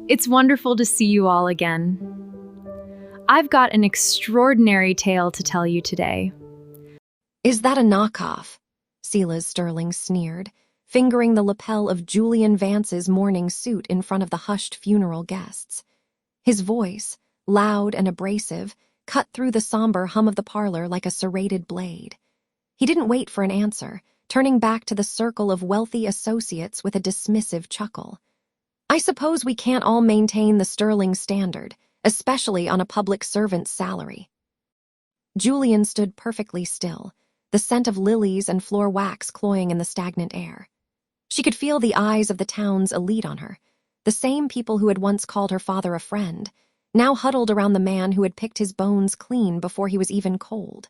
It's wonderful to see you all again. I've got an extraordinary tale to tell you today. Is that a knockoff? Silas Sterling sneered, fingering the lapel of Julianne Vance's mourning suit in front of the hushed funeral guests. His voice, loud and abrasive, cut through the somber hum of the parlor like a serrated blade. He didn't wait for an answer, turning back to the circle of wealthy associates with a dismissive chuckle. I suppose we can't all maintain the Sterling standard, especially on a public servant's salary. Julian stood perfectly still, the scent of lilies and floor wax cloying in the stagnant air. She could feel the eyes of the town's elite on her, the same people who had once called her father a friend, now huddled around the man who had picked his bones clean before he was even cold.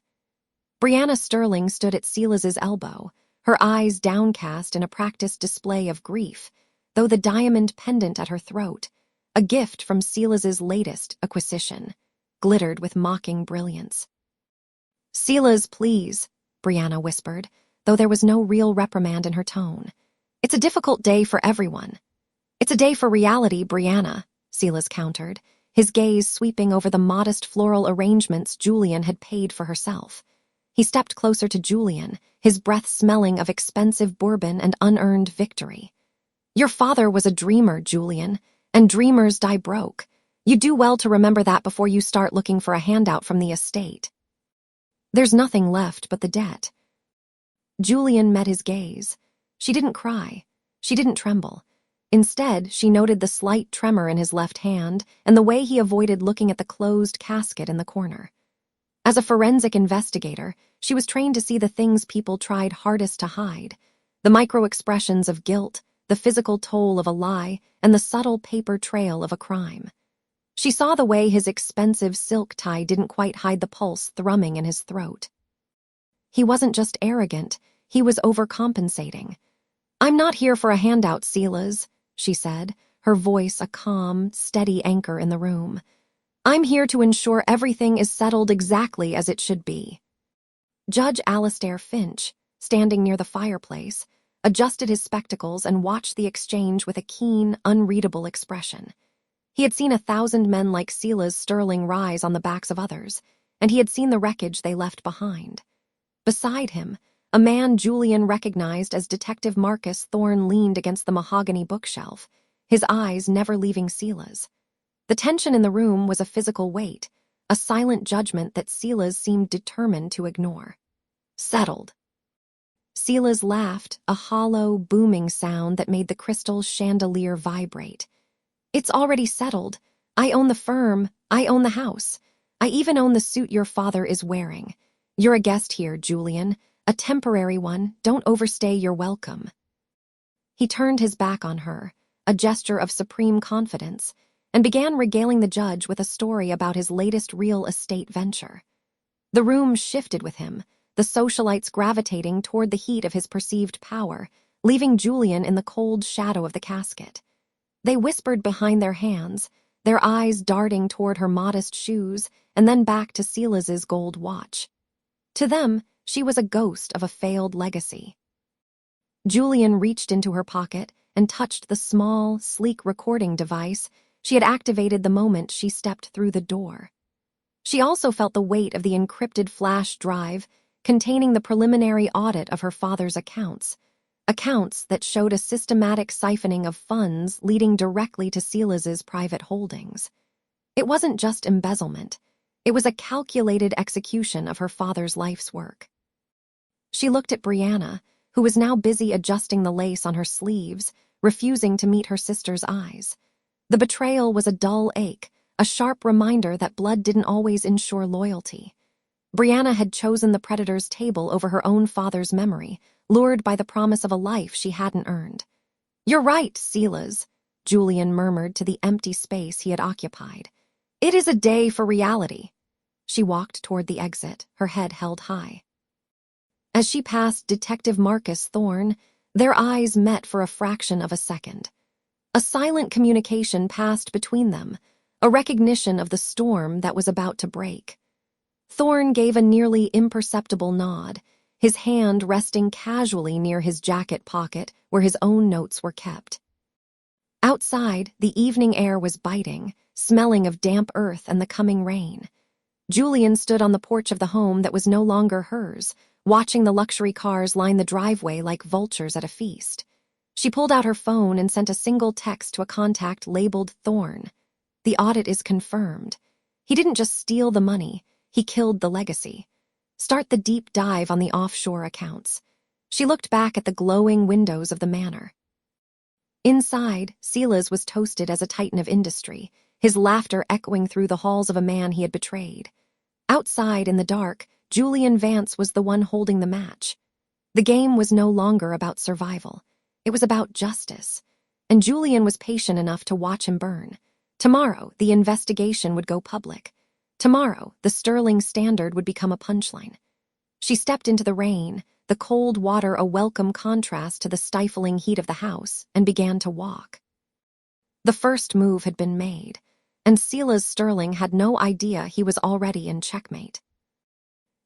Brianna Sterling stood at Silas's elbow, her eyes downcast in a practiced display of grief, though the diamond pendant at her throat, a gift from Silas's latest acquisition, glittered with mocking brilliance. "Silas, please," Brianna whispered, though there was no real reprimand in her tone. "It's a difficult day for everyone." "It's a day for reality, Brianna," Silas countered, his gaze sweeping over the modest floral arrangements Julian had paid for herself. He stepped closer to Julian, his breath smelling of expensive bourbon and unearned victory. "Your father was a dreamer, Julian, and dreamers die broke. You do well to remember that before you start looking for a handout from the estate. There's nothing left but the debt." Julian met his gaze. She didn't cry. She didn't tremble. Instead, she noted the slight tremor in his left hand and the way he avoided looking at the closed casket in the corner. As a forensic investigator, she was trained to see the things people tried hardest to hide, the micro-expressions of guilt, the physical toll of a lie, and the subtle paper trail of a crime. She saw the way his expensive silk tie didn't quite hide the pulse thrumming in his throat. He wasn't just arrogant, he was overcompensating. "I'm not here for a handout, Silas," she said, her voice a calm, steady anchor in the room. "I'm here to ensure everything is settled exactly as it should be." Judge Alistair Finch, standing near the fireplace, adjusted his spectacles and watched the exchange with a keen, unreadable expression. He had seen 1,000 men like Silas Sterling rise on the backs of others, and he had seen the wreckage they left behind. Beside him, a man Julian recognized as Detective Marcus Thorne leaned against the mahogany bookshelf, his eyes never leaving Silas. The tension in the room was a physical weight, a silent judgment that Silas seemed determined to ignore. "Settled." Silas laughed, a hollow, booming sound that made the crystal chandelier vibrate. "It's already settled. I own the firm, I own the house. I even own the suit your father is wearing. You're a guest here, Julian, a temporary one. Don't overstay your welcome." He turned his back on her, a gesture of supreme confidence, and began regaling the judge with a story about his latest real estate venture. The room shifted with him, the socialites gravitating toward the heat of his perceived power, leaving Julian in the cold shadow of the casket. They whispered behind their hands, their eyes darting toward her modest shoes and then back to Silas's gold watch. To them, she was a ghost of a failed legacy. Julian reached into her pocket and touched the small, sleek recording device she had activated the moment she stepped through the door. She also felt the weight of the encrypted flash drive containing the preliminary audit of her father's accounts that showed a systematic siphoning of funds leading directly to Silas's private holdings. It wasn't just embezzlement. It was a calculated execution of her father's life's work. She looked at Brianna, who was now busy adjusting the lace on her sleeves, refusing to meet her sister's eyes. The betrayal was a dull ache, a sharp reminder that blood didn't always ensure loyalty. Brianna had chosen the predator's table over her own father's memory, lured by the promise of a life she hadn't earned. "You're right, Silas," Julian murmured to the empty space he had occupied. "It is a day for reality." She walked toward the exit, her head held high. As she passed Detective Marcus Thorne, their eyes met for a fraction of a second. A silent communication passed between them, a recognition of the storm that was about to break. Thorne gave a nearly imperceptible nod, his hand resting casually near his jacket pocket where his own notes were kept. Outside, the evening air was biting, smelling of damp earth and the coming rain. Julianne stood on the porch of the home that was no longer hers, watching the luxury cars line the driveway like vultures at a feast. She pulled out her phone and sent a single text to a contact labeled Thorne. The audit is confirmed. He didn't just steal the money, he killed the legacy. Start the deep dive on the offshore accounts. She looked back at the glowing windows of the manor. Inside, Silas was toasted as a titan of industry, his laughter echoing through the halls of a man he had betrayed. Outside, in the dark, Julianne Vance was the one holding the match. The game was no longer about survival. It was about justice. And Julianne was patient enough to watch him burn. Tomorrow, the investigation would go public. Tomorrow, the Sterling standard would become a punchline. She stepped into the rain, the cold water a welcome contrast to the stifling heat of the house, and began to walk. The first move had been made, and Silas Sterling had no idea he was already in checkmate.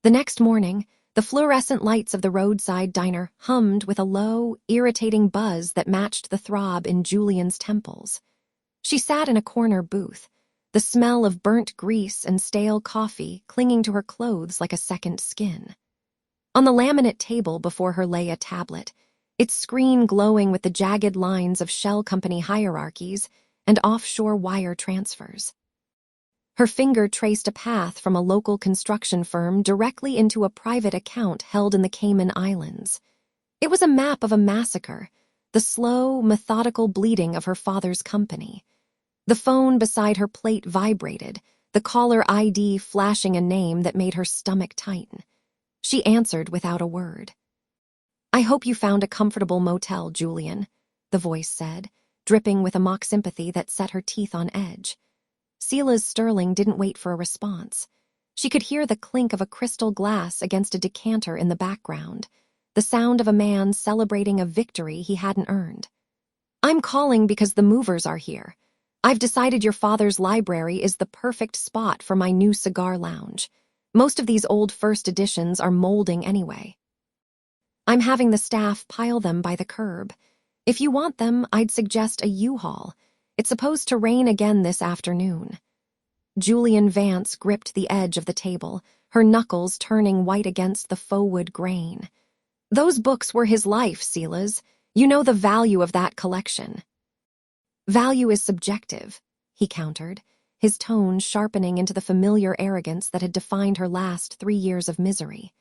The next morning, the fluorescent lights of the roadside diner hummed with a low, irritating buzz that matched the throb in Julianne's temples. She sat in a corner booth, the smell of burnt grease and stale coffee clinging to her clothes like a second skin. On the laminate table before her lay a tablet, its screen glowing with the jagged lines of shell company hierarchies and offshore wire transfers. Her finger traced a path from a local construction firm directly into a private account held in the Cayman Islands. It was a map of a massacre, the slow, methodical bleeding of her father's company. The phone beside her plate vibrated, the caller ID flashing a name that made her stomach tighten. She answered without a word. "I hope you found a comfortable motel, Julianne," the voice said, dripping with a mock sympathy that set her teeth on edge. Silas Sterling didn't wait for a response. She could hear the clink of a crystal glass against a decanter in the background, the sound of a man celebrating a victory he hadn't earned. "I'm calling because the movers are here. I've decided your father's library is the perfect spot for my new cigar lounge. Most of these old first editions are molding anyway. I'm having the staff pile them by the curb. If you want them, I'd suggest a U-Haul. It's supposed to rain again this afternoon." Julianne Vance gripped the edge of the table, her knuckles turning white against the faux wood grain. "Those books were his life, Silas. You know the value of that collection." "Value is subjective," he countered, his tone sharpening into the familiar arrogance that had defined her last 3 years of misery.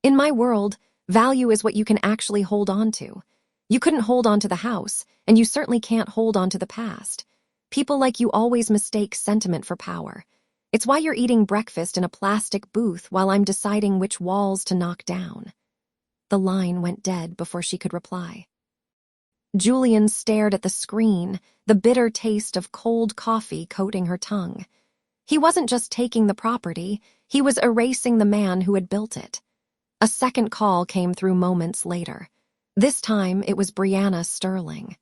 "In my world, value is what you can actually hold on to. You couldn't hold on to the house, and you certainly can't hold on to the past. People like you always mistake sentiment for power. It's why you're eating breakfast in a plastic booth while I'm deciding which walls to knock down." The line went dead before she could reply. Julianne stared at the screen, the bitter taste of cold coffee coating her tongue. He wasn't just taking the property, he was erasing the man who had built it. A second call came through moments later. This time, it was Brianna Sterling.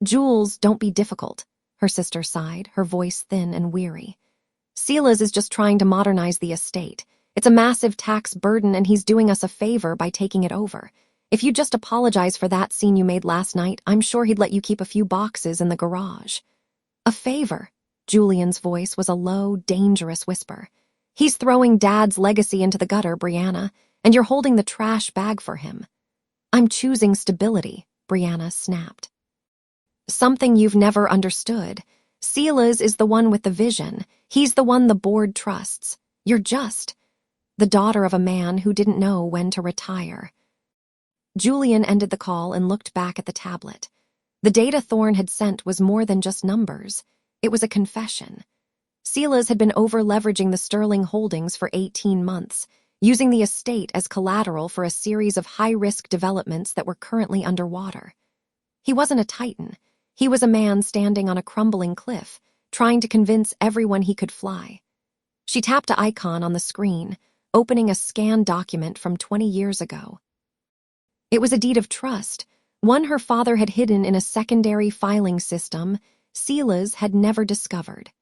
"Jules, don't be difficult," her sister sighed, her voice thin and weary. "Silas is just trying to modernize the estate. It's a massive tax burden and he's doing us a favor by taking it over. If you just apologize for that scene you made last night, I'm sure he'd let you keep a few boxes in the garage." "A favor?" Julianne's voice was a low, dangerous whisper. "He's throwing Dad's legacy into the gutter, Brianna, and you're holding the trash bag for him." "I'm choosing stability," Brianna snapped. "Something you've never understood. Silas is the one with the vision. He's the one the board trusts. You're just the daughter of a man who didn't know when to retire." Julianne ended the call and looked back at the tablet. The data Thorne had sent was more than just numbers. It was a confession. Silas had been over-leveraging the Sterling holdings for 18 months, using the estate as collateral for a series of high-risk developments that were currently underwater. He wasn't a titan. He was a man standing on a crumbling cliff, trying to convince everyone he could fly. She tapped an icon on the screen, opening a scanned document from 20 years ago. It was a deed of trust, one her father had hidden in a secondary filing system Silas had never discovered.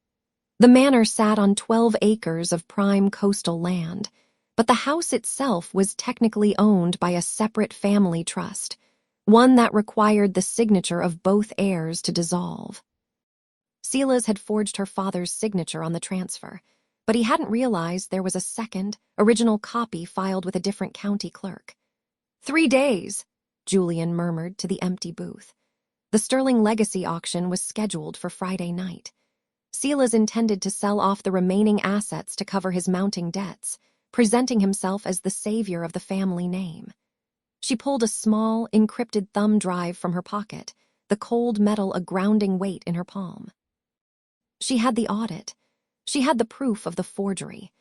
The manor sat on 12 acres of prime coastal land, but the house itself was technically owned by a separate family trust, one that required the signature of both heirs to dissolve. Silas had forged her father's signature on the transfer, but he hadn't realized there was a second, original copy filed with a different county clerk. 3 days, Julian murmured to the empty booth. The Sterling legacy auction was scheduled for Friday night. Silas intended to sell off the remaining assets to cover his mounting debts, presenting himself as the savior of the family name. She pulled a small, encrypted thumb drive from her pocket, the cold metal a grounding weight in her palm. She had the audit. She had the proof of the forgery.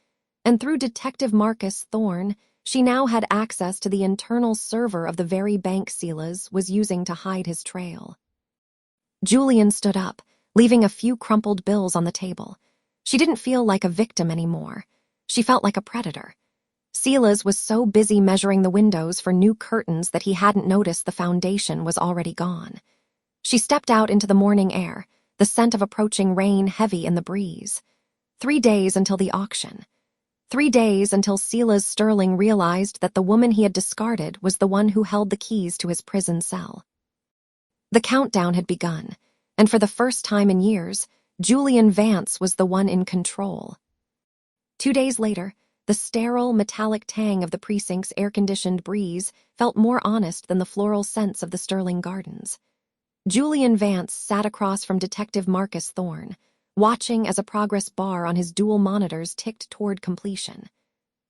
And through Detective Marcus Thorne, she now had access to the internal server of the very bank Silas was using to hide his trail. Julian stood up, leaving a few crumpled bills on the table. She didn't feel like a victim anymore. She felt like a predator. Silas was so busy measuring the windows for new curtains that he hadn't noticed the foundation was already gone. She stepped out into the morning air, the scent of approaching rain heavy in the breeze. 3 days until the auction. 3 days until Silas Sterling realized that the woman he had discarded was the one who held the keys to his prison cell. The countdown had begun, and for the first time in years, Julianne Vance was the one in control. 2 days later, the sterile, metallic tang of the precinct's air-conditioned breeze felt more honest than the floral scents of the Sterling gardens. Julianne Vance sat across from Detective Marcus Thorne, watching as a progress bar on his dual monitors ticked toward completion.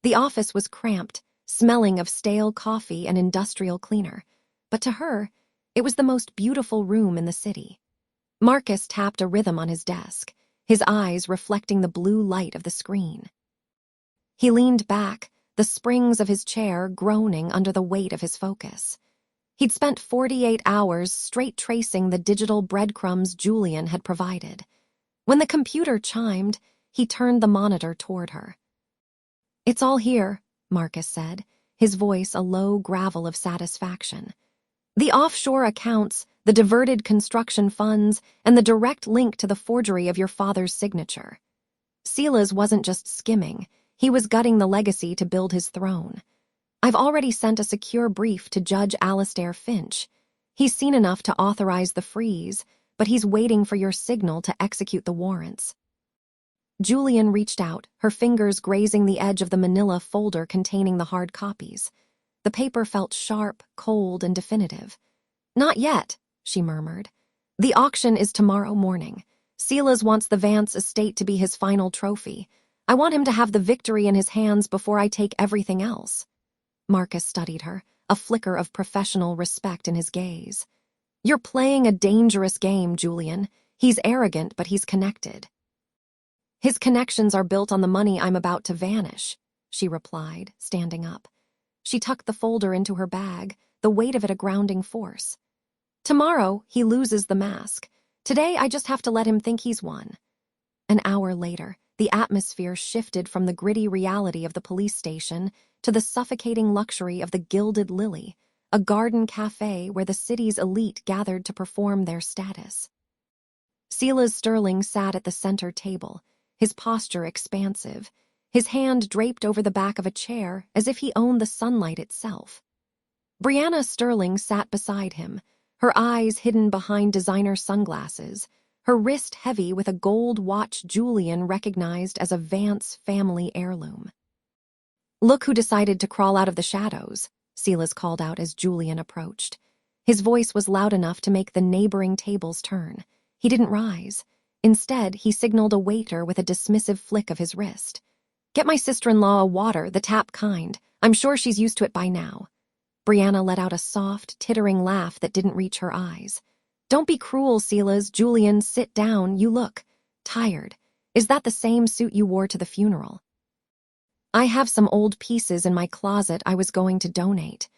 The office was cramped, smelling of stale coffee and industrial cleaner, but to her, it was the most beautiful room in the city. Marcus tapped a rhythm on his desk, his eyes reflecting the blue light of the screen. He leaned back, the springs of his chair groaning under the weight of his focus. He'd spent 48 hours straight tracing the digital breadcrumbs Julian had provided. When the computer chimed, he turned the monitor toward her. "It's all here," Marcus said, his voice a low gravel of satisfaction. "The offshore accounts, the diverted construction funds, and the direct link to the forgery of your father's signature." Silas wasn't just skimming. He was gutting the legacy to build his throne. "I've already sent a secure brief to Judge Alistair Finch. He's seen enough to authorize the freeze, but he's waiting for your signal to execute the warrants." Julian reached out, her fingers grazing the edge of the manila folder containing the hard copies. The paper felt sharp, cold, and definitive. "Not yet," she murmured. "The auction is tomorrow morning. Silas wants the Vance estate to be his final trophy. I want him to have the victory in his hands before I take everything else." Marcus studied her, a flicker of professional respect in his gaze. "You're playing a dangerous game, Julian. He's arrogant, but he's connected." "His connections are built on the money I'm about to vanish," she replied, standing up. She tucked the folder into her bag, the weight of it a grounding force. "Tomorrow, he loses the mask. Today, I just have to let him think he's won." An hour later, the atmosphere shifted from the gritty reality of the police station to the suffocating luxury of the Gilded Lily, a garden cafe where the city's elite gathered to perform their status. Silas Sterling sat at the center table, his posture expansive, his hand draped over the back of a chair as if he owned the sunlight itself. Brianna Sterling sat beside him, her eyes hidden behind designer sunglasses, her wrist heavy with a gold watch Julian recognized as a Vance family heirloom. "Look who decided to crawl out of the shadows," Silas called out as Julian approached. His voice was loud enough to make the neighboring tables turn. He didn't rise. Instead, he signaled a waiter with a dismissive flick of his wrist. "Get my sister-in-law a water, the tap kind. I'm sure she's used to it by now." Brianna let out a soft, tittering laugh that didn't reach her eyes. "Don't be cruel, Silas. Julian, sit down. You look tired. Is that the same suit you wore to the funeral?" "I have some old pieces in my closet I was going to donate.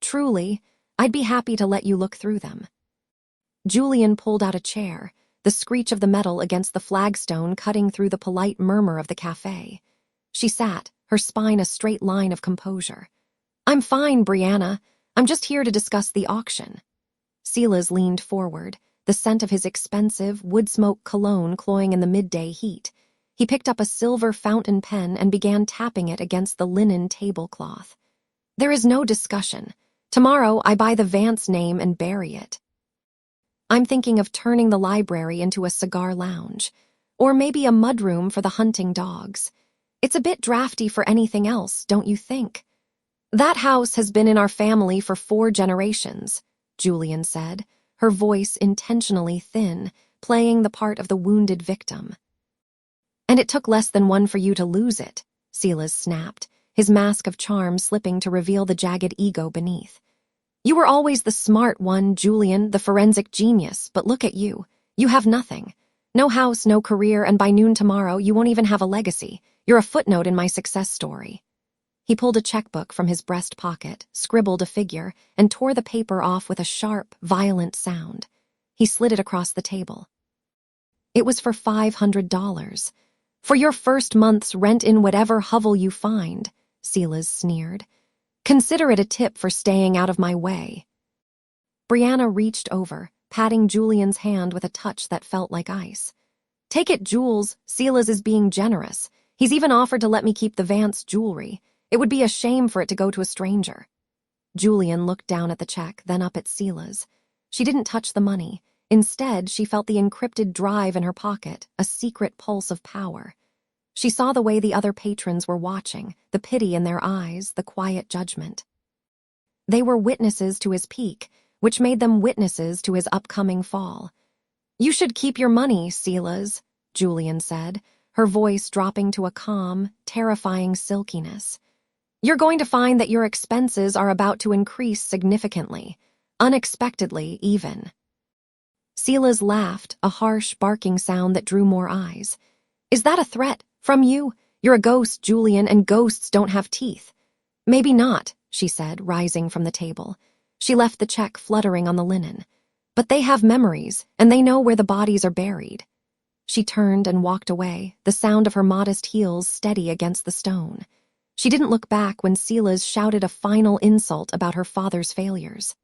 Truly, I'd be happy to let you look through them." Julian pulled out a chair, the screech of the metal against the flagstone cutting through the polite murmur of the cafe. She sat, her spine a straight line of composure. "I'm fine, Brianna. I'm just here to discuss the auction." Silas leaned forward, the scent of his expensive, wood-smoke cologne cloying in the midday heat. He picked up a silver fountain pen and began tapping it against the linen tablecloth. "There is no discussion. Tomorrow, I buy the Vance name and bury it. I'm thinking of turning the library into a cigar lounge, or maybe a mudroom for the hunting dogs. It's a bit drafty for anything else, don't you think? That house has been in our family for 4 generations, Julian said, her voice intentionally thin, playing the part of the wounded victim. And it took less than one for you to lose it, Silas snapped, his mask of charm slipping to reveal the jagged ego beneath. You were always the smart one, Julian, the forensic genius, but look at you. You have nothing. No house, no career, and by noon tomorrow, you won't even have a legacy. You're a footnote in my success story. He pulled a checkbook from his breast pocket, scribbled a figure, and tore the paper off with a sharp, violent sound. He slid it across the table. It was for $500. For your first month's rent in whatever hovel you find, Silas sneered. Consider it a tip for staying out of my way. Brianna reached over, patting Julian's hand with a touch that felt like ice. Take it, Jules. Silas is being generous. He's even offered to let me keep the Vance jewelry. It would be a shame for it to go to a stranger. Julian looked down at the check, then up at Silas. She didn't touch the money. Instead, she felt the encrypted drive in her pocket, a secret pulse of power. She saw the way the other patrons were watching, the pity in their eyes, the quiet judgment. They were witnesses to his peak, which made them witnesses to his upcoming fall. You should keep your money, Silas, Julian said, her voice dropping to a calm, terrifying silkiness. You're going to find that your expenses are about to increase significantly, unexpectedly even. Silas laughed, a harsh, barking sound that drew more eyes. Is that a threat? From you? You're a ghost, Julian, and ghosts don't have teeth. Maybe not, she said, rising from the table. She left the check fluttering on the linen. But they have memories, and they know where the bodies are buried. She turned and walked away, the sound of her modest heels steady against the stone. She didn't look back when Silas shouted a final insult about her father's failures.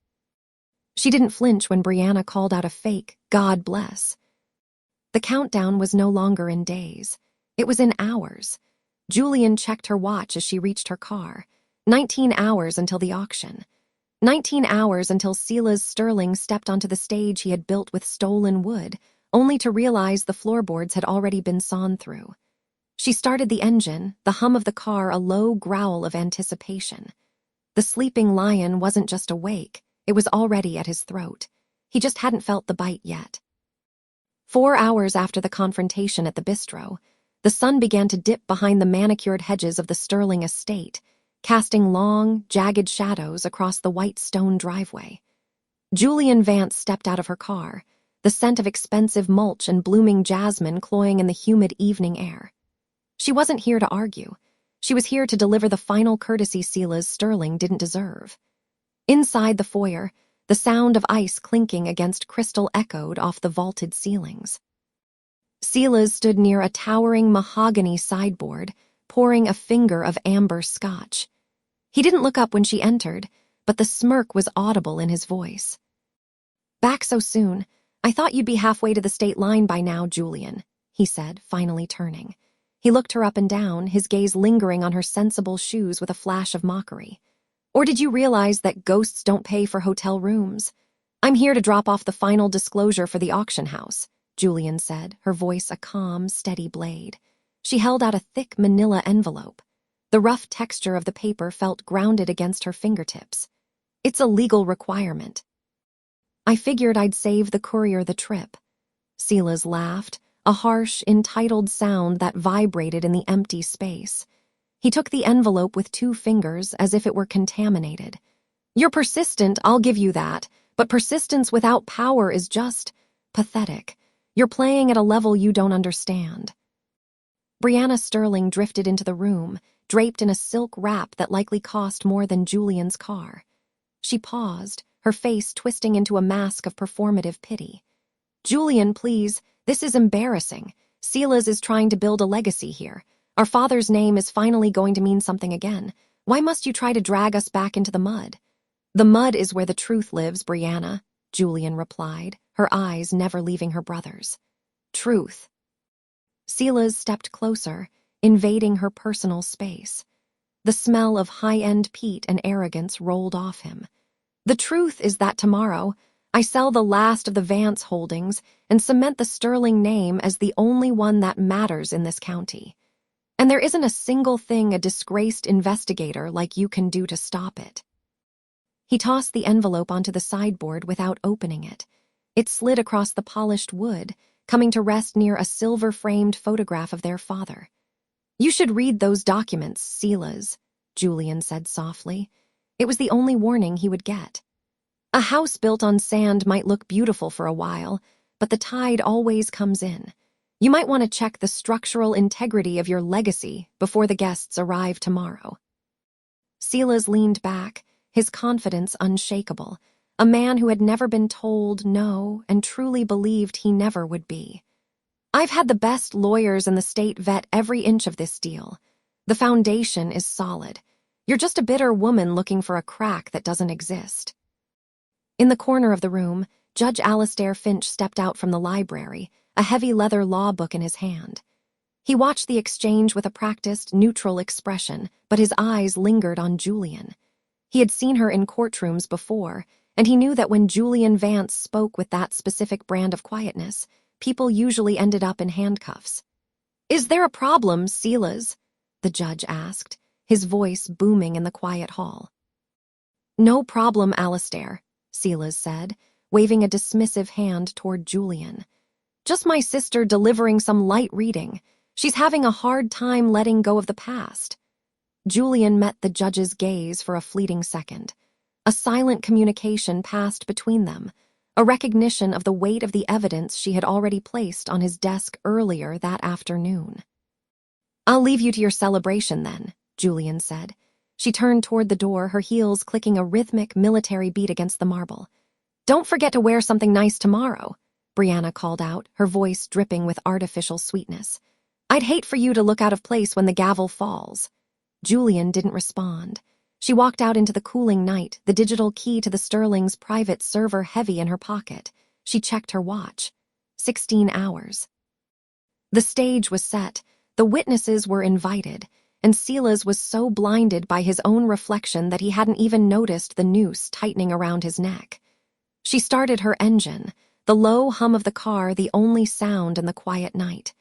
She didn't flinch when Brianna called out a fake, God bless. The countdown was no longer in days. It was in hours. Julian checked her watch as she reached her car. 19 hours until the auction. 19 hours until Silas Sterling stepped onto the stage he had built with stolen wood, only to realize the floorboards had already been sawn through. She started the engine, the hum of the car a low growl of anticipation. The sleeping lion wasn't just awake, it was already at his throat. He just hadn't felt the bite yet. 4 hours after the confrontation at the bistro, the sun began to dip behind the manicured hedges of the Sterling estate, casting long, jagged shadows across the white stone driveway. Julianne Vance stepped out of her car, the scent of expensive mulch and blooming jasmine cloying in the humid evening air. She wasn't here to argue. She was here to deliver the final courtesy Silas Sterling didn't deserve. Inside the foyer, the sound of ice clinking against crystal echoed off the vaulted ceilings. Silas stood near a towering mahogany sideboard, pouring a finger of amber scotch. He didn't look up when she entered, but the smirk was audible in his voice. Back so soon. I thought you'd be halfway to the state line by now, Julian, he said, finally turning. He looked her up and down, his gaze lingering on her sensible shoes with a flash of mockery. Or did you realize that ghosts don't pay for hotel rooms? I'm here to drop off the final disclosure for the auction house, Julian said, her voice a calm, steady blade. She held out a thick manila envelope. The rough texture of the paper felt grounded against her fingertips. It's a legal requirement. I figured I'd save the courier the trip. Silas laughed, a harsh, entitled sound that vibrated in the empty space. He took the envelope with 2 fingers as if it were contaminated. You're persistent, I'll give you that, but persistence without power is just pathetic. You're playing at a level you don't understand. Brianna Sterling drifted into the room, draped in a silk wrap that likely cost more than Julian's car. She paused, her face twisting into a mask of performative pity. Julian, please, this is embarrassing. Silas is trying to build a legacy here. Our father's name is finally going to mean something again. Why must you try to drag us back into the mud? The mud is where the truth lives, Brianna, Julian replied, her eyes never leaving her brother's. Truth. Silas stepped closer, invading her personal space. The smell of high-end peat and arrogance rolled off him. The truth is that tomorrow, I sell the last of the Vance holdings and cement the Sterling name as the only one that matters in this county. And there isn't a single thing a disgraced investigator like you can do to stop it. He tossed the envelope onto the sideboard without opening it. It slid across the polished wood, coming to rest near a silver-framed photograph of their father. "You should read those documents, Silas," Julian said softly. It was the only warning he would get. A house built on sand might look beautiful for a while, but the tide always comes in. You might want to check the structural integrity of your legacy before the guests arrive tomorrow. Silas leaned back, his confidence unshakable, a man who had never been told no and truly believed he never would be. "I've had the best lawyers in the state vet every inch of this deal. The foundation is solid. You're just a bitter woman looking for a crack that doesn't exist." In the corner of the room, Judge Alistair Finch stepped out from the library, a heavy leather law book in his hand. He watched the exchange with a practiced, neutral expression, but his eyes lingered on Julian. He had seen her in courtrooms before, and he knew that when Julianne Vance spoke with that specific brand of quietness, people usually ended up in handcuffs. "Is there a problem, Silas?" the judge asked, his voice booming in the quiet hall. "No problem, Alistair," Silas said, waving a dismissive hand toward Julian. "Just my sister delivering some light reading. She's having a hard time letting go of the past." Julian met the judge's gaze for a fleeting second. A silent communication passed between them, a recognition of the weight of the evidence she had already placed on his desk earlier that afternoon. "I'll leave you to your celebration then," Julian said. She turned toward the door, her heels clicking a rhythmic military beat against the marble. "Don't forget to wear something nice tomorrow," Brianna called out, her voice dripping with artificial sweetness. "I'd hate for you to look out of place when the gavel falls." Julian didn't respond. She walked out into the cooling night, the digital key to the Sterling's private server heavy in her pocket. She checked her watch. 16 hours. The stage was set, the witnesses were invited, and Silas was so blinded by his own reflection that he hadn't even noticed the noose tightening around his neck. She started her engine, the low hum of the car the only sound in the quiet night.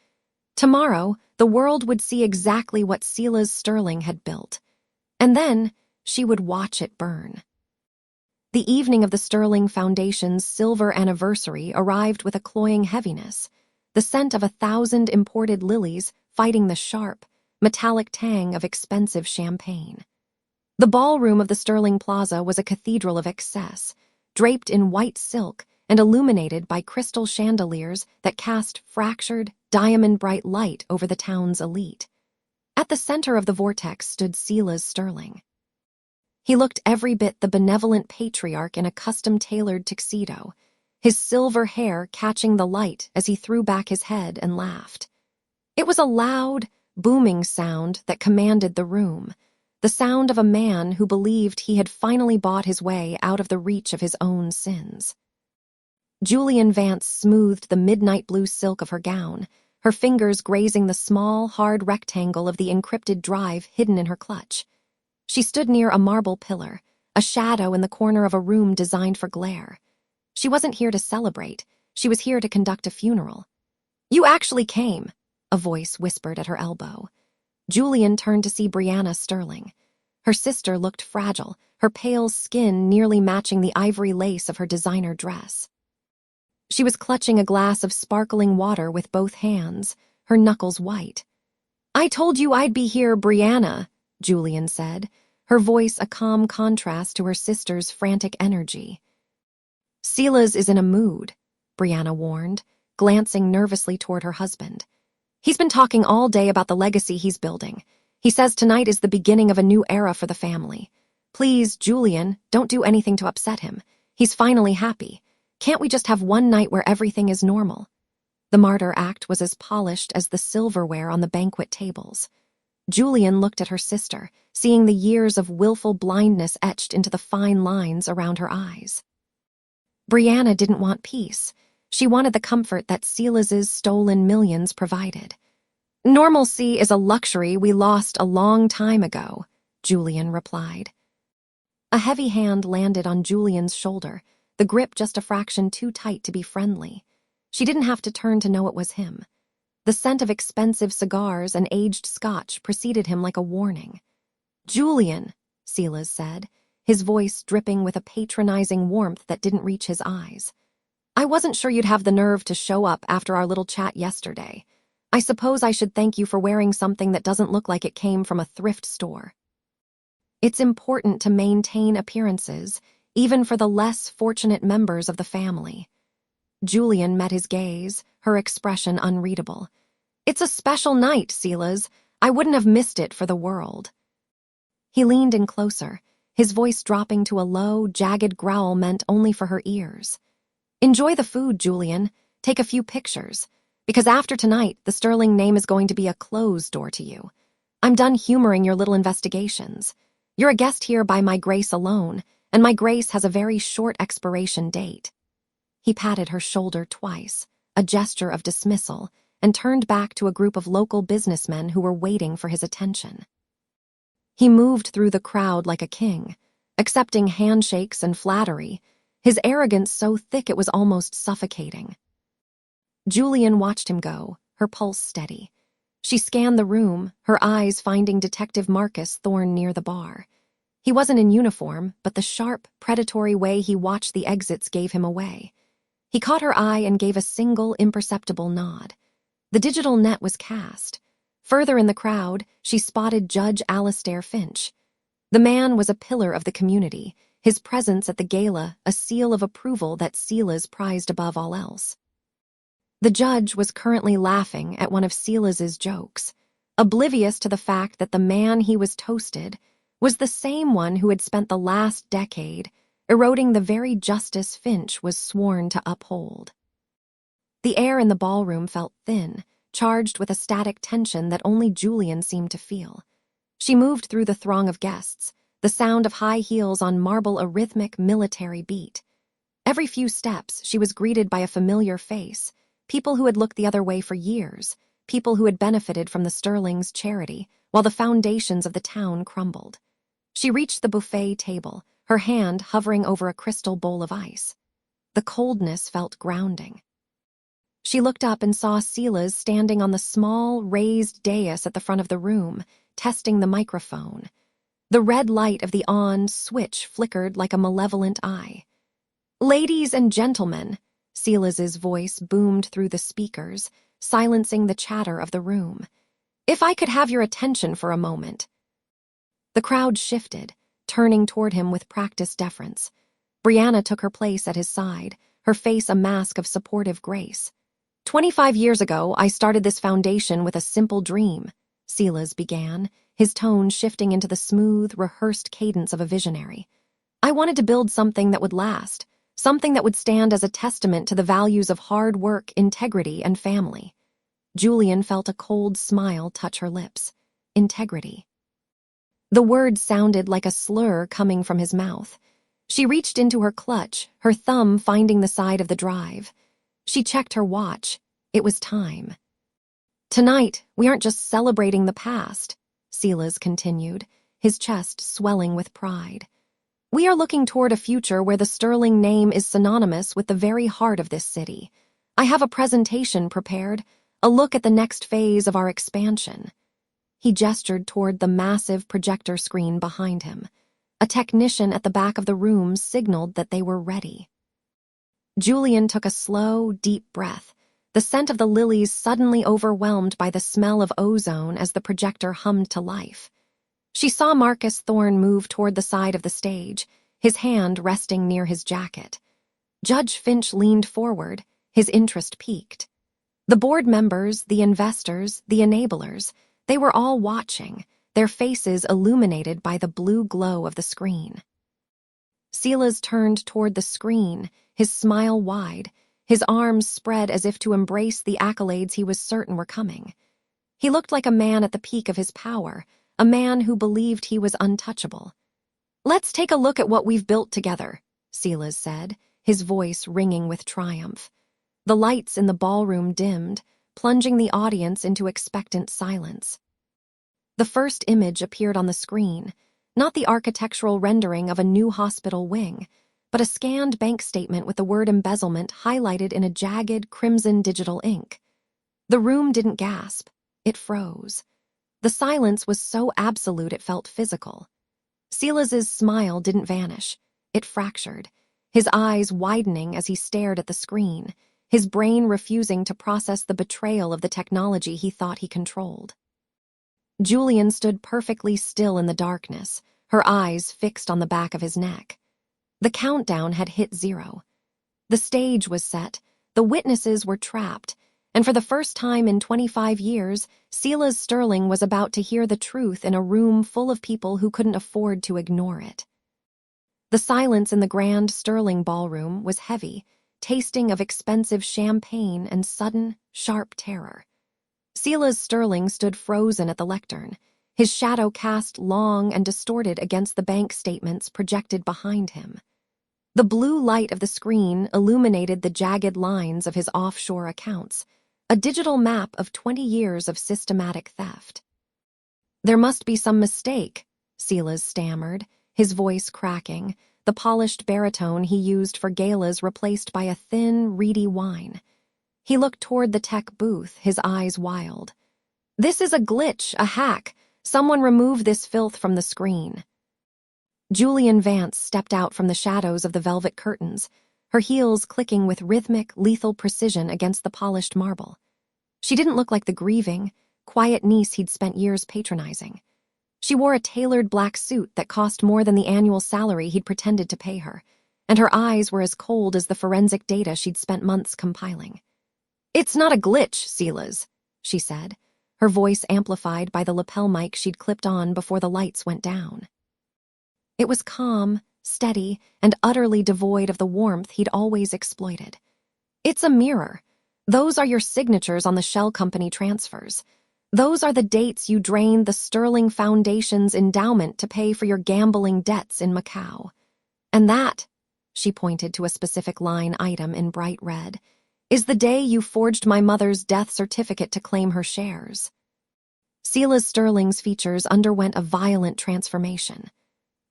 Tomorrow, the world would see exactly what Silas Sterling had built. And then, she would watch it burn. The evening of the Sterling Foundation's silver anniversary arrived with a cloying heaviness, the scent of 1,000 imported lilies fighting the sharp, metallic tang of expensive champagne. The ballroom of the Sterling Plaza was a cathedral of excess, draped in white silk and illuminated by crystal chandeliers that cast fractured, diamond-bright light over the town's elite. At the center of the vortex stood Silas Sterling. He looked every bit the benevolent patriarch in a custom-tailored tuxedo, his silver hair catching the light as he threw back his head and laughed. It was a loud, booming sound that commanded the room, the sound of a man who believed he had finally bought his way out of the reach of his own sins. Julianne Vance smoothed the midnight blue silk of her gown, her fingers grazing the small, hard rectangle of the encrypted drive hidden in her clutch. She stood near a marble pillar, a shadow in the corner of a room designed for glare. She wasn't here to celebrate, she was here to conduct a funeral. "You actually came," a voice whispered at her elbow. Julian turned to see Brianna Sterling. Her sister looked fragile, her pale skin nearly matching the ivory lace of her designer dress. She was clutching a glass of sparkling water with both hands, her knuckles white. "I told you I'd be here, Brianna," Julian said, her voice a calm contrast to her sister's frantic energy. "Silas is in a mood," Brianna warned, glancing nervously toward her husband. "He's been talking all day about the legacy he's building. He says tonight is the beginning of a new era for the family. Please, Julian, don't do anything to upset him. He's finally happy. Can't we just have one night where everything is normal?" The martyr act was as polished as the silverware on the banquet tables. Julian looked at her sister, seeing the years of willful blindness etched into the fine lines around her eyes. Brianna didn't want peace. She wanted the comfort that Silas's stolen millions provided. "Normalcy is a luxury we lost a long time ago," Julian replied. A heavy hand landed on Julian's shoulder, the grip just a fraction too tight to be friendly. She didn't have to turn to know it was him. The scent of expensive cigars and aged scotch preceded him like a warning. "Julian," Silas said, his voice dripping with a patronizing warmth that didn't reach his eyes. "I wasn't sure you'd have the nerve to show up after our little chat yesterday. I suppose I should thank you for wearing something that doesn't look like it came from a thrift store." It's important to maintain appearances, even for the less fortunate members of the family. Julian met his gaze, her expression unreadable. "It's a special night, Silas. I wouldn't have missed it for the world." He leaned in closer, his voice dropping to a low, jagged growl meant only for her ears. "Enjoy the food, Julian. Take a few pictures. Because after tonight, the Sterling name is going to be a closed door to you. I'm done humoring your little investigations. You're a guest here by my grace alone, and my grace has a very short expiration date." He patted her shoulder twice, a gesture of dismissal, and turned back to a group of local businessmen who were waiting for his attention. He moved through the crowd like a king, accepting handshakes and flattery, his arrogance so thick it was almost suffocating. Julian watched him go, her pulse steady. She scanned the room, her eyes finding Detective Marcus Thorne near the bar. He wasn't in uniform, but the sharp, predatory way he watched the exits gave him away. He caught her eye and gave a single, imperceptible nod. The digital net was cast. Further in the crowd, she spotted Judge Alistair Finch. The man was a pillar of the community, his presence at the gala a seal of approval that Silas prized above all else. The judge was currently laughing at one of Silas's jokes, oblivious to the fact that the man he was toasted was the same one who had spent the last decade eroding the very justice Finch was sworn to uphold. The air in the ballroom felt thin, charged with a static tension that only Julian seemed to feel. She moved through the throng of guests, the sound of high heels on marble a rhythmic military beat. Every few steps, she was greeted by a familiar face, people who had looked the other way for years, people who had benefited from the Sterling's charity, while the foundations of the town crumbled. She reached the buffet table, her hand hovering over a crystal bowl of ice. The coldness felt grounding. She looked up and saw Silas standing on the small, raised dais at the front of the room, testing the microphone. The red light of the on switch flickered like a malevolent eye. "Ladies and gentlemen," Silas's voice boomed through the speakers, silencing the chatter of the room. "If I could have your attention for a moment." The crowd shifted, turning toward him with practiced deference. Brianna took her place at his side, her face a mask of supportive grace. 25 years ago, I started this foundation with a simple dream," Silas began, his tone shifting into the smooth, rehearsed cadence of a visionary. "I wanted to build something that would last, something that would stand as a testament to the values of hard work, integrity, and family." Julian felt a cold smile touch her lips. Integrity. The word sounded like a slur coming from his mouth. She reached into her clutch, her thumb finding the side of the drive. She checked her watch. It was time. "Tonight, we aren't just celebrating the past," Silas continued, his chest swelling with pride. "We are looking toward a future where the Sterling name is synonymous with the very heart of this city. I have a presentation prepared, a look at the next phase of our expansion." He gestured toward the massive projector screen behind him. A technician at the back of the room signaled that they were ready. Julian took a slow, deep breath, the scent of the lilies suddenly overwhelmed by the smell of ozone as the projector hummed to life. She saw Marcus Thorne move toward the side of the stage, his hand resting near his jacket. Judge Finch leaned forward, his interest piqued. The board members, the investors, the enablers, they were all watching, their faces illuminated by the blue glow of the screen. Silas turned toward the screen, his smile wide, his arms spread as if to embrace the accolades he was certain were coming. He looked like a man at the peak of his power, a man who believed he was untouchable. "Let's take a look at what we've built together," Silas said, his voice ringing with triumph. The lights in the ballroom dimmed, plunging the audience into expectant silence. The first image appeared on the screen, Not the architectural rendering of a new hospital wing, but a scanned bank statement with the word embezzlement highlighted in a jagged crimson digital ink. The room didn't gasp. It froze. The silence was so absolute it felt physical. Silas's smile didn't vanish. It fractured, his eyes widening as he stared at the screen, his brain refusing to process the betrayal of the technology he thought he controlled. Julian stood perfectly still in the darkness, her eyes fixed on the back of his neck. The countdown had hit 0. The stage was set, the witnesses were trapped, and for the first time in 25 years, Silas Sterling was about to hear the truth in a room full of people who couldn't afford to ignore it. The silence in the grand Sterling ballroom was heavy, tasting of expensive champagne and sudden, sharp terror. Silas Sterling stood frozen at the lectern, his shadow cast long and distorted against the bank statements projected behind him. The blue light of the screen illuminated the jagged lines of his offshore accounts, a digital map of 20 years of systematic theft. "There must be some mistake," Silas stammered, his voice cracking, the polished baritone he used for galas replaced by a thin, reedy whine. He looked toward the tech booth, his eyes wild. "This is a glitch, a hack. Someone remove this filth from the screen." Julianne Vance stepped out from the shadows of the velvet curtains, her heels clicking with rhythmic, lethal precision against the polished marble. She didn't look like the grieving, quiet niece he'd spent years patronizing. She wore a tailored black suit that cost more than the annual salary he'd pretended to pay her, and her eyes were as cold as the forensic data she'd spent months compiling. "It's not a glitch, Silas," she said, her voice amplified by the lapel mic she'd clipped on before the lights went down. It was calm, steady, and utterly devoid of the warmth he'd always exploited. "It's a mirror. Those are your signatures on the shell company transfers. Those are the dates you drained the Sterling Foundation's endowment to pay for your gambling debts in Macau. And that," she pointed to a specific line item in bright red, "is the day you forged my mother's death certificate to claim her shares." Silas Sterling's features underwent a violent transformation.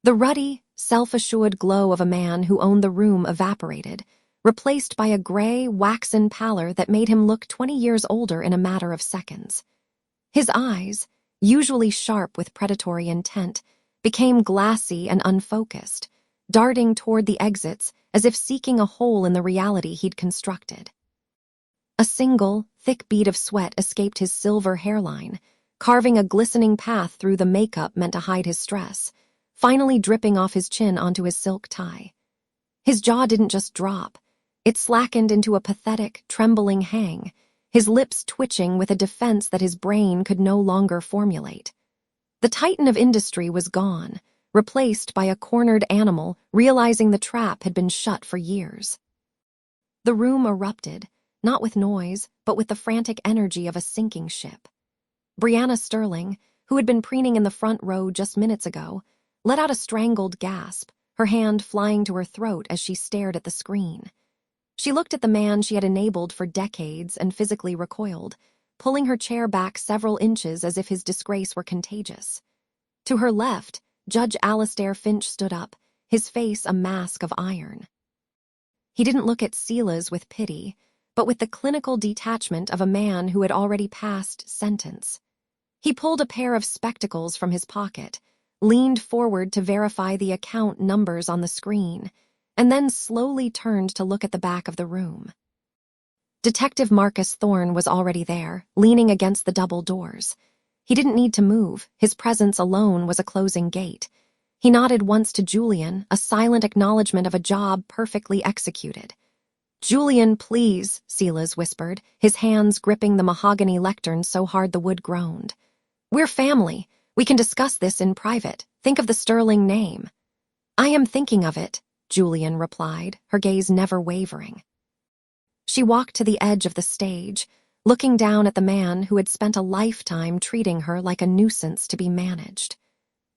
The ruddy, self-assured glow of a man who owned the room evaporated, replaced by a gray, waxen pallor that made him look 20 years older in a matter of seconds. His eyes, usually sharp with predatory intent, became glassy and unfocused, darting toward the exits as if seeking a hole in the reality he'd constructed. A single, thick bead of sweat escaped his silver hairline, carving a glistening path through the makeup meant to hide his stress, finally dripping off his chin onto his silk tie. His jaw didn't just drop. It slackened into a pathetic, trembling hang, his lips twitching with a defense that his brain could no longer formulate. The titan of industry was gone, replaced by a cornered animal realizing the trap had been shut for years. The room erupted, not with noise, but with the frantic energy of a sinking ship. Brianna Sterling, who had been preening in the front row just minutes ago, let out a strangled gasp, her hand flying to her throat as she stared at the screen. She looked at the man she had enabled for decades and physically recoiled, pulling her chair back several inches as if his disgrace were contagious. To her left, Judge Alistair Finch stood up, his face a mask of iron. He didn't look at Silas with pity, but with the clinical detachment of a man who had already passed sentence. He pulled a pair of spectacles from his pocket, leaned forward to verify the account numbers on the screen, and then slowly turned to look at the back of the room. Detective Marcus Thorne was already there, leaning against the double doors. He didn't need to move, his presence alone was a closing gate. He nodded once to Julian, a silent acknowledgement of a job perfectly executed. "Julian, please," Silas whispered, his hands gripping the mahogany lectern so hard the wood groaned. "We're family. We can discuss this in private. Think of the Sterling name." "I am thinking of it," Julian replied, her gaze never wavering. She walked to the edge of the stage, looking down at the man who had spent a lifetime treating her like a nuisance to be managed.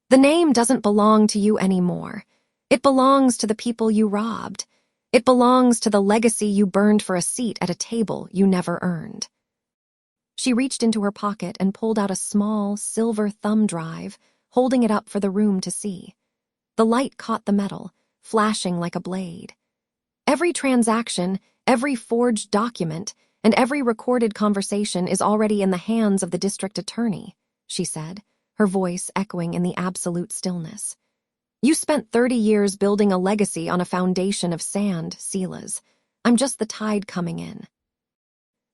"The name doesn't belong to you anymore. It belongs to the people you robbed. It belongs to the legacy you burned for a seat at a table you never earned." She reached into her pocket and pulled out a small, silver thumb drive, holding it up for the room to see. The light caught the metal, flashing like a blade. Every transaction, every forged document, and every recorded conversation is already in the hands of the district attorney, she said, her voice echoing in the absolute stillness. You spent 30 years building a legacy on a foundation of sand, Silas. I'm just the tide coming in.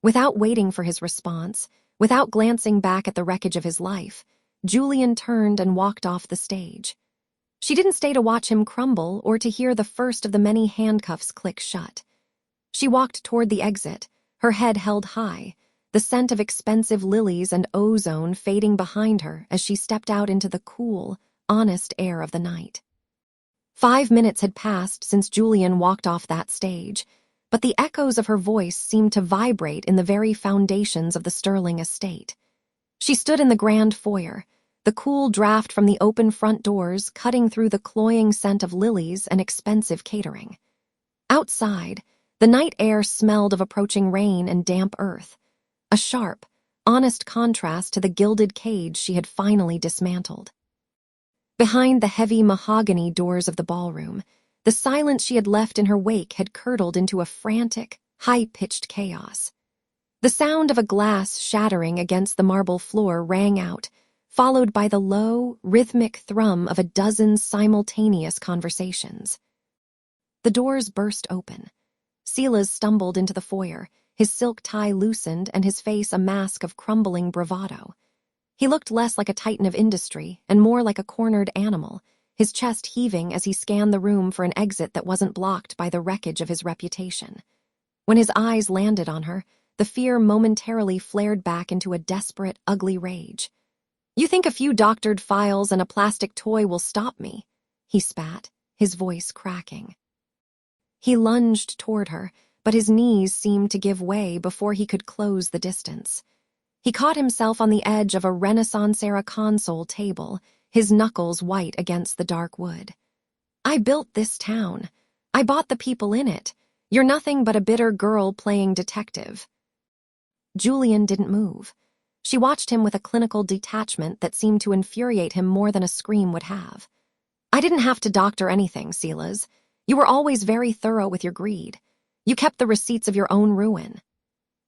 Without waiting for his response, without glancing back at the wreckage of his life, Julian turned and walked off the stage. She didn't stay to watch him crumble or to hear the first of the many handcuffs click shut. She walked toward the exit, her head held high, the scent of expensive lilies and ozone fading behind her as she stepped out into the cool, honest air of the night. 5 minutes had passed since Julian walked off that stage, but the echoes of her voice seemed to vibrate in the very foundations of the Sterling estate. She stood in the grand foyer, the cool draft from the open front doors cutting through the cloying scent of lilies and expensive catering. Outside, the night air smelled of approaching rain and damp earth, a sharp, honest contrast to the gilded cage she had finally dismantled. Behind the heavy mahogany doors of the ballroom, the silence she had left in her wake had curdled into a frantic, high-pitched chaos. The sound of a glass shattering against the marble floor rang out, followed by the low, rhythmic thrum of a dozen simultaneous conversations. The doors burst open. Silas stumbled into the foyer, his silk tie loosened and his face a mask of crumbling bravado. He looked less like a titan of industry and more like a cornered animal, his chest heaving as he scanned the room for an exit that wasn't blocked by the wreckage of his reputation. When his eyes landed on her, the fear momentarily flared back into a desperate, ugly rage. You think a few doctored files and a plastic toy will stop me? He spat, his voice cracking. He lunged toward her, but his knees seemed to give way before he could close the distance. He caught himself on the edge of a Renaissance-era console table, his knuckles white against the dark wood. I built this town. I bought the people in it. You're nothing but a bitter girl playing detective. Julian didn't move. She watched him with a clinical detachment that seemed to infuriate him more than a scream would have. I didn't have to doctor anything, Silas. You were always very thorough with your greed. You kept the receipts of your own ruin.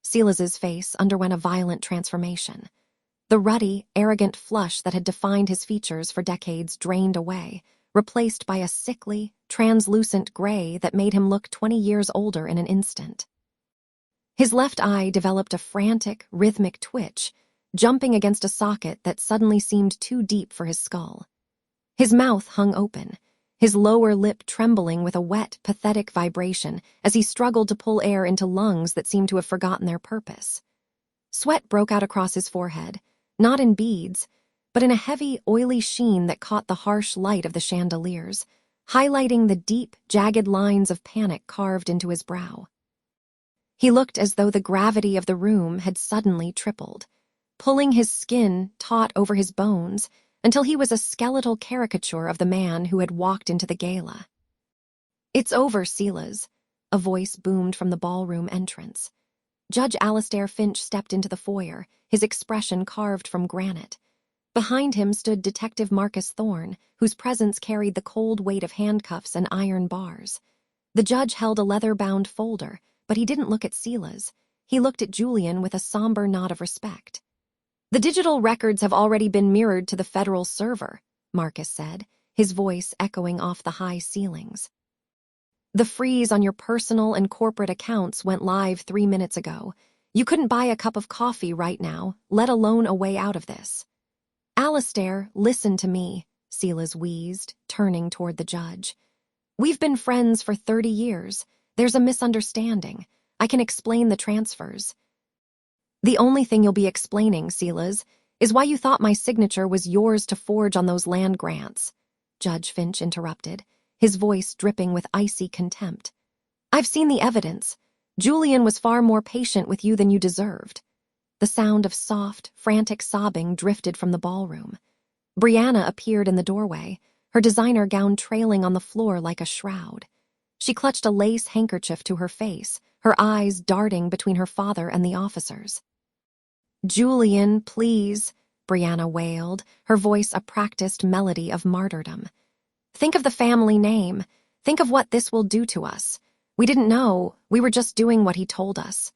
Silas's face underwent a violent transformation. The ruddy, arrogant flush that had defined his features for decades drained away, replaced by a sickly, translucent gray that made him look 20 years older in an instant. His left eye developed a frantic, rhythmic twitch, jumping against a socket that suddenly seemed too deep for his skull. His mouth hung open, his lower lip trembling with a wet, pathetic vibration as he struggled to pull air into lungs that seemed to have forgotten their purpose. Sweat broke out across his forehead, not in beads, but in a heavy, oily sheen that caught the harsh light of the chandeliers, highlighting the deep, jagged lines of panic carved into his brow. He looked as though the gravity of the room had suddenly tripled, pulling his skin taut over his bones until he was a skeletal caricature of the man who had walked into the gala. It's over, Silas, a voice boomed from the ballroom entrance. Judge Alistair Finch stepped into the foyer, his expression carved from granite. Behind him stood Detective Marcus Thorne, whose presence carried the cold weight of handcuffs and iron bars. The judge held a leather-bound folder, but he didn't look at Silas. He looked at Julian with a somber nod of respect. The digital records have already been mirrored to the federal server, Marcus said, his voice echoing off the high ceilings. The freeze on your personal and corporate accounts went live 3 minutes ago. You couldn't buy a cup of coffee right now, let alone a way out of this. Alistair, listen to me, Silas wheezed, turning toward the judge. We've been friends for 30 years. There's a misunderstanding. I can explain the transfers. The only thing you'll be explaining, Silas, is why you thought my signature was yours to forge on those land grants, Judge Finch interrupted, his voice dripping with icy contempt. I've seen the evidence. Julian was far more patient with you than you deserved. The sound of soft, frantic sobbing drifted from the ballroom. Brianna appeared in the doorway, her designer gown trailing on the floor like a shroud. She clutched a lace handkerchief to her face, her eyes darting between her father and the officers. Julian, please, Brianna wailed, her voice a practiced melody of martyrdom. "Think of the family name. Think of what this will do to us. We didn't know. We were just doing what he told us."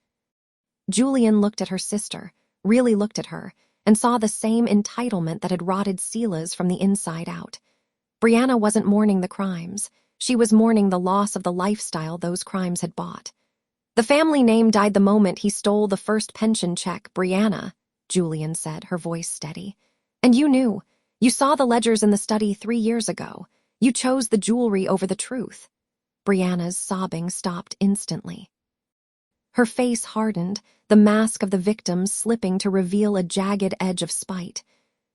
Julian looked at her sister, really looked at her, and saw the same entitlement that had rotted Silas from the inside out. Brianna wasn't mourning the crimes. She was mourning the loss of the lifestyle those crimes had bought. "The family name died the moment he stole the first pension check, Brianna," Julian said, her voice steady. "And you knew. You saw the ledgers in the study 3 years ago. You chose the jewelry over the truth." Brianna's sobbing stopped instantly. Her face hardened, the mask of the victim slipping to reveal a jagged edge of spite.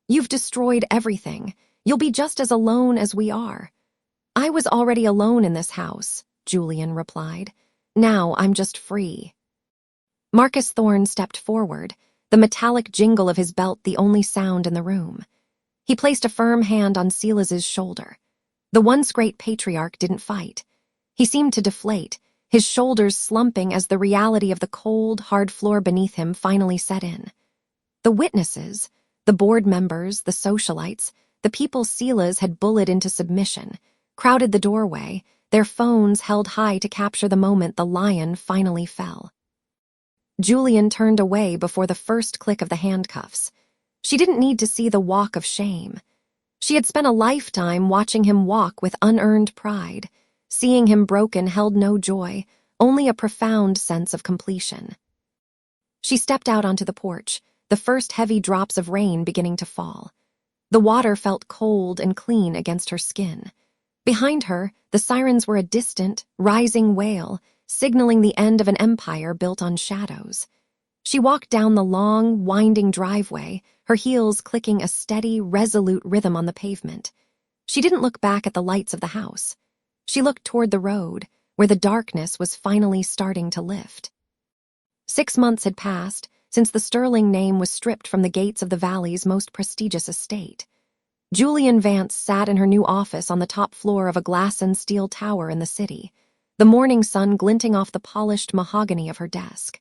"You've destroyed everything. You'll be just as alone as we are." "I was already alone in this house," Julian replied. "Now I'm just free." Marcus Thorne stepped forward, the metallic jingle of his belt the only sound in the room. He placed a firm hand on Silas's shoulder. The once great patriarch didn't fight. He seemed to deflate, his shoulders slumping as the reality of the cold, hard floor beneath him finally set in. The witnesses, the board members, the socialites, the people Silas had bullied into submission, crowded the doorway, their phones held high to capture the moment the lion finally fell. Julian turned away before the first click of the handcuffs. She didn't need to see the walk of shame. She had spent a lifetime watching him walk with unearned pride. Seeing him broken held no joy, only a profound sense of completion. She stepped out onto the porch, the first heavy drops of rain beginning to fall. The water felt cold and clean against her skin. Behind her, the sirens were a distant, rising wail, signaling the end of an empire built on shadows. She walked down the long, winding driveway, her heels clicking a steady, resolute rhythm on the pavement. She didn't look back at the lights of the house. She looked toward the road, where the darkness was finally starting to lift. 6 months had passed since the Sterling name was stripped from the gates of the Valley's most prestigious estate. Julianne Vance sat in her new office on the top floor of a glass and steel tower in the city, the morning sun glinting off the polished mahogany of her desk.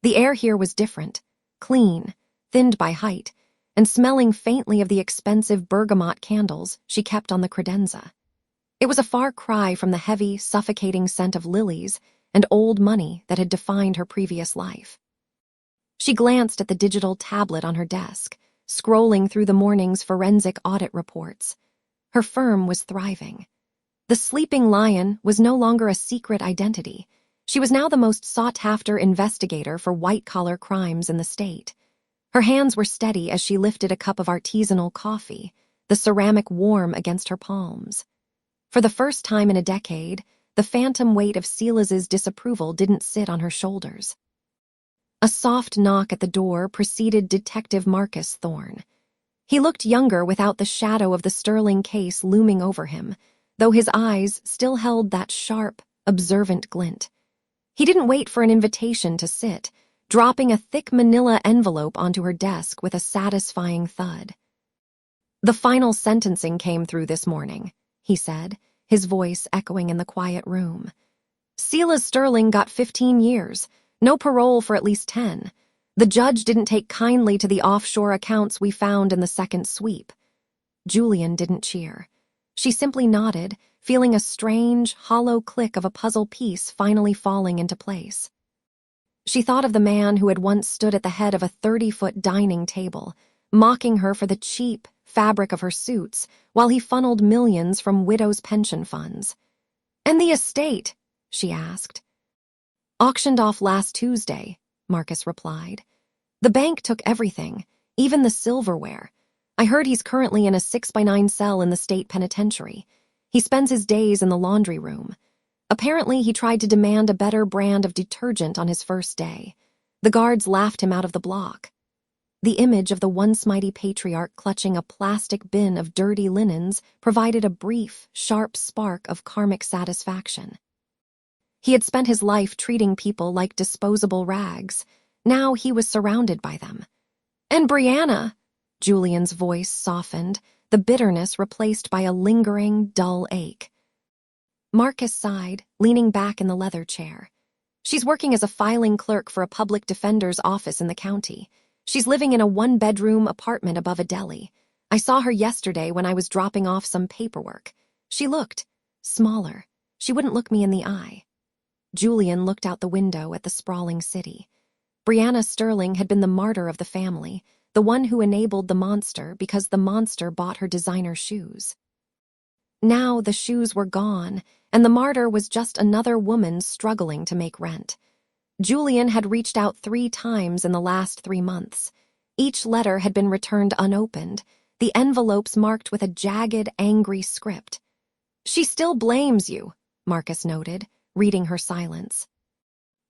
The air here was different, clean, thinned by height, and smelling faintly of the expensive bergamot candles she kept on the credenza. It was a far cry from the heavy, suffocating scent of lilies and old money that had defined her previous life. She glanced at the digital tablet on her desk, scrolling through the morning's forensic audit reports. Her firm was thriving. The sleeping lion was no longer a secret identity. She was now the most sought-after investigator for white-collar crimes in the state. Her hands were steady as she lifted a cup of artisanal coffee, the ceramic warm against her palms. For the first time in a decade, the phantom weight of Silas's disapproval didn't sit on her shoulders. A soft knock at the door preceded Detective Marcus Thorne. He looked younger without the shadow of the Sterling case looming over him, though his eyes still held that sharp, observant glint. He didn't wait for an invitation to sit, dropping a thick manila envelope onto her desk with a satisfying thud. "The final sentencing came through this morning," he said, his voice echoing in the quiet room. "Silas Sterling got 15 years, no parole for at least 10. The judge didn't take kindly to the offshore accounts we found in the second sweep." Julian didn't cheer. She simply nodded, feeling a strange, hollow click of a puzzle piece finally falling into place. She thought of the man who had once stood at the head of a 30-foot dining table, mocking her for the cheap fabric of her suits, while he funneled millions from widows' pension funds. "And the estate?" she asked. "Auctioned off last Tuesday," Marcus replied. "The bank took everything, even the silverware. I heard he's currently in a 6x9 cell in the state penitentiary. He spends his days in the laundry room. Apparently, he tried to demand a better brand of detergent on his first day. The guards laughed him out of the block." The image of the once mighty patriarch clutching a plastic bin of dirty linens provided a brief, sharp spark of karmic satisfaction. He had spent his life treating people like disposable rags. Now he was surrounded by them. "And Brianna," Julian's voice softened, the bitterness replaced by a lingering, dull ache. Marcus sighed, leaning back in the leather chair. "She's working as a filing clerk for a public defender's office in the county. She's living in a one-bedroom apartment above a deli. I saw her yesterday when I was dropping off some paperwork. She looked smaller. She wouldn't look me in the eye. Julian looked out the window at the sprawling city. Brianna Sterling had been the martyr of the family, the one who enabled the monster because the monster bought her designer shoes. Now the shoes were gone, and the martyr was just another woman struggling to make rent. Julian had reached out 3 times in the last 3 months. Each letter had been returned unopened, the envelopes marked with a jagged, angry script. "She still blames you," Marcus noted, reading her silence.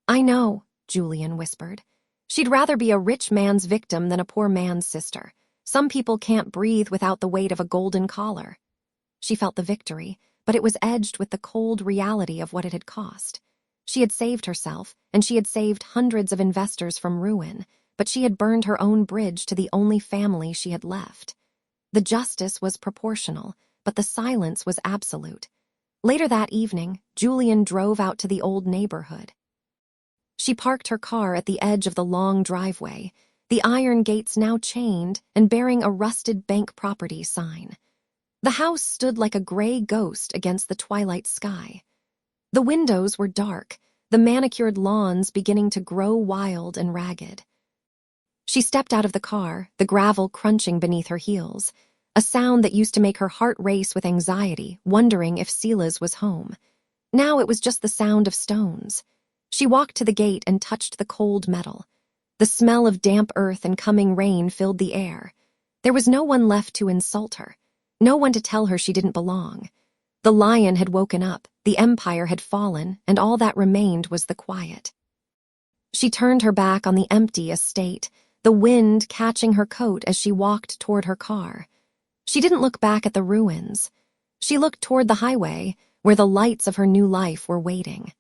"I know," Julian whispered. "She'd rather be a rich man's victim than a poor man's sister. Some people can't breathe without the weight of a golden collar." She felt the victory, but it was edged with the cold reality of what it had cost. She had saved herself, and she had saved hundreds of investors from ruin, but she had burned her own bridge to the only family she had left. The justice was proportional, but the silence was absolute. Later that evening, Julian drove out to the old neighborhood. She parked her car at the edge of the long driveway, the iron gates now chained and bearing a rusted bank property sign. The house stood like a gray ghost against the twilight sky. The windows were dark, the manicured lawns beginning to grow wild and ragged. She stepped out of the car, the gravel crunching beneath her heels, a sound that used to make her heart race with anxiety, wondering if Silas was home. Now it was just the sound of stones. She walked to the gate and touched the cold metal. The smell of damp earth and coming rain filled the air. There was no one left to insult her, no one to tell her she didn't belong. The lion had woken up, the empire had fallen, and all that remained was the quiet. She turned her back on the empty estate, the wind catching her coat as she walked toward her car. She didn't look back at the ruins. She looked toward the highway, where the lights of her new life were waiting.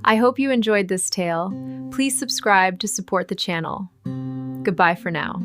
I hope you enjoyed this tale. Please subscribe to support the channel. Goodbye for now.